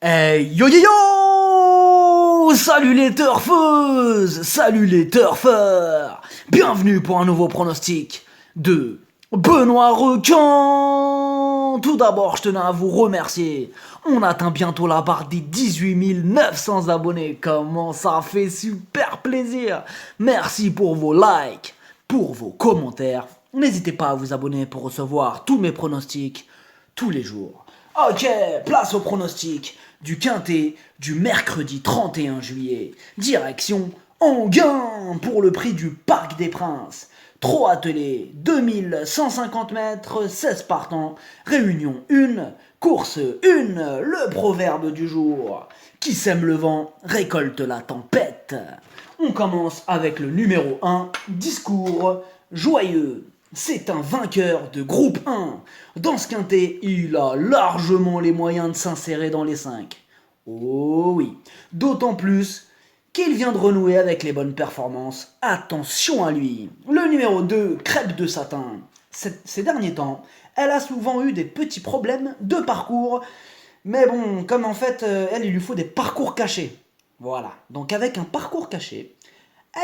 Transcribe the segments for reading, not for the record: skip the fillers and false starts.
Hey yo yo yo! Salut les turfeuses! Salut les turfeurs! Bienvenue pour un nouveau pronostic de Benoît Requin! Tout d'abord, je tenais à vous remercier. On atteint bientôt la barre des 18 900 abonnés. Comment ça fait super plaisir! Merci pour vos likes, pour vos commentaires. N'hésitez pas à vous abonner pour recevoir tous mes pronostics tous les jours. Ok, place au pronostic du quintet du mercredi 31 juillet. Direction Enghien pour le prix du Parc des Princes. Trot attelé, 2150 mètres, 16 partants, réunion 1, course 1, le proverbe du jour. Qui sème le vent récolte la tempête. On commence avec le numéro 1, discours joyeux. C'est un vainqueur de groupe 1. Dans ce quintet, il a largement les moyens de s'insérer dans les 5. Oh oui, d'autant plus qu'il vient de renouer avec les bonnes performances. Attention à lui. Le numéro 2, Crêpe de Satin. Ces derniers temps, elle a souvent eu des petits problèmes de parcours. Mais bon, comme en fait, il lui faut des parcours cachés. Voilà, donc avec un parcours caché,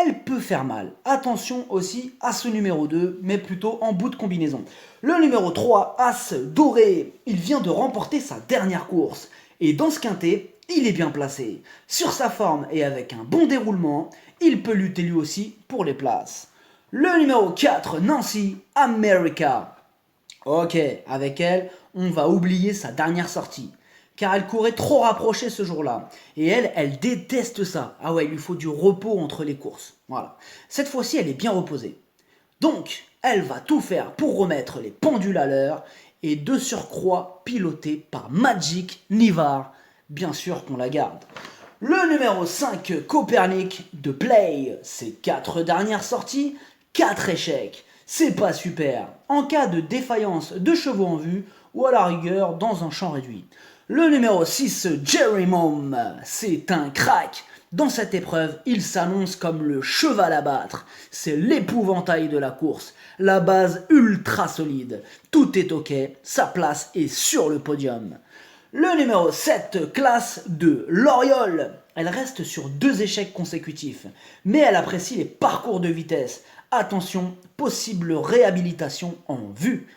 elle peut faire mal. Attention aussi à ce numéro 2, mais plutôt en bout de combinaison. Le numéro 3, As Doré. Il vient de remporter sa dernière course. Et dans ce quintet, il est bien placé. Sur sa forme et avec un bon déroulement, il peut lutter lui aussi pour les places. Le numéro 4, Nancy America. Ok, avec elle, on va oublier sa dernière sortie. Car elle courait trop rapprochée ce jour-là. Et elle déteste ça. Ah ouais, il lui faut du repos entre les courses. Voilà. Cette fois-ci, elle est bien reposée. Donc, elle va tout faire pour remettre les pendules à l'heure et de surcroît pilotée par Magic Nivar. Bien sûr qu'on la garde. Le numéro 5, Copernic de Play. Ses 4 dernières sorties, 4 échecs. C'est pas super. En cas de défaillance de chevaux en vue ou à la rigueur dans un champ réduit. Le numéro 6, Jerry Mom, c'est un crack. Dans cette épreuve, il s'annonce comme le cheval à battre. C'est l'épouvantail de la course. La base ultra solide. Tout est ok, sa place est sur le podium. Le numéro 7, Classe de L'Oriole. Elle reste sur 2 échecs consécutifs, mais elle apprécie les parcours de vitesse. Attention, possible réhabilitation en vue.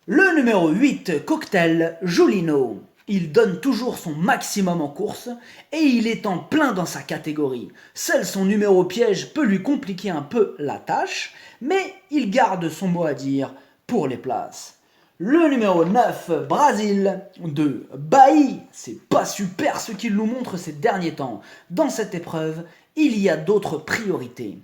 Le numéro 8, Cocktail Jolino. Il donne toujours son maximum en course et il est en plein dans sa catégorie. Seul son numéro piège peut lui compliquer un peu la tâche, mais il garde son mot à dire pour les places. Le numéro 9, Brasil de Bailly. C'est pas super ce qu'il nous montre ces derniers temps. Dans cette épreuve, il y a d'autres priorités.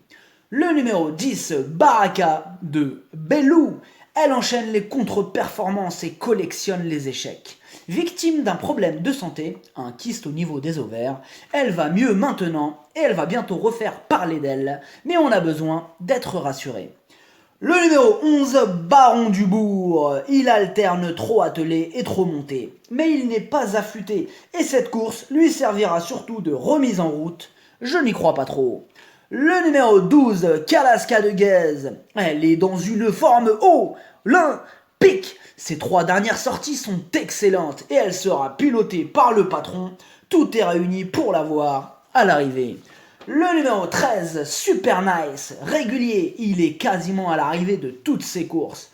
Le numéro 10, Baraka de Bellou. Elle enchaîne les contre-performances et collectionne les échecs. Victime d'un problème de santé, un kyste au niveau des ovaires, elle va mieux maintenant et elle va bientôt refaire parler d'elle, mais on a besoin d'être rassuré. Le numéro 11, Baron du Bourg. Il alterne trop attelé et trop monté, mais il n'est pas affûté et cette course lui servira surtout de remise en route. Je n'y crois pas trop. Le numéro 12, Kalaska de Guèze. Elle est dans une forme olympique. Ses 3 dernières sorties sont excellentes et elle sera pilotée par le patron. Tout est réuni pour la voir à l'arrivée. Le numéro 13, Super Nice, régulier. Il est quasiment à l'arrivée de toutes ses courses.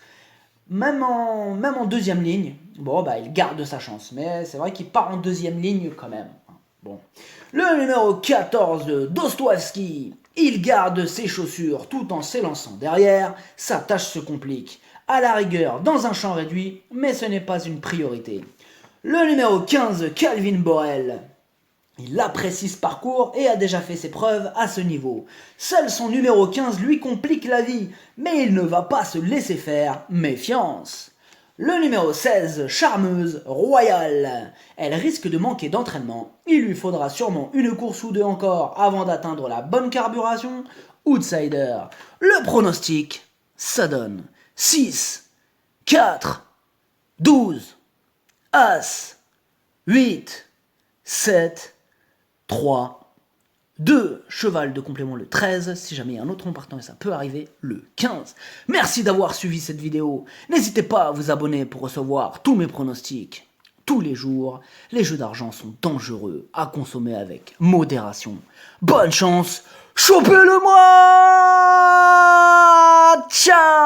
Même en deuxième ligne, il garde sa chance. Mais c'est vrai qu'il part en deuxième ligne quand même. Bon. Le numéro 14, Dostoevsky. Il garde ses chaussures tout en s'élançant derrière. Sa tâche se complique. À la rigueur, dans un champ réduit, mais ce n'est pas une priorité. Le numéro 15, Calvin Borel. Il apprécie ce parcours et a déjà fait ses preuves à ce niveau. Seul son numéro 15 lui complique la vie, mais il ne va pas se laisser faire. Méfiance. Le numéro 16, Charmeuse Royale. Elle risque de manquer d'entraînement. Il lui faudra sûrement une course ou 2 encore avant d'atteindre la bonne carburation. Outsider. Le pronostic, ça donne 6, 4, 12, As, 8, 7, 3, 2, cheval de complément le 13, si jamais il y a un autre nom partant et ça peut arriver le 15. Merci d'avoir suivi cette vidéo. N'hésitez pas à vous abonner pour recevoir tous mes pronostics tous les jours. Les jeux d'argent sont dangereux, à consommer avec modération. Bonne chance, chopez-le-moi! Ciao!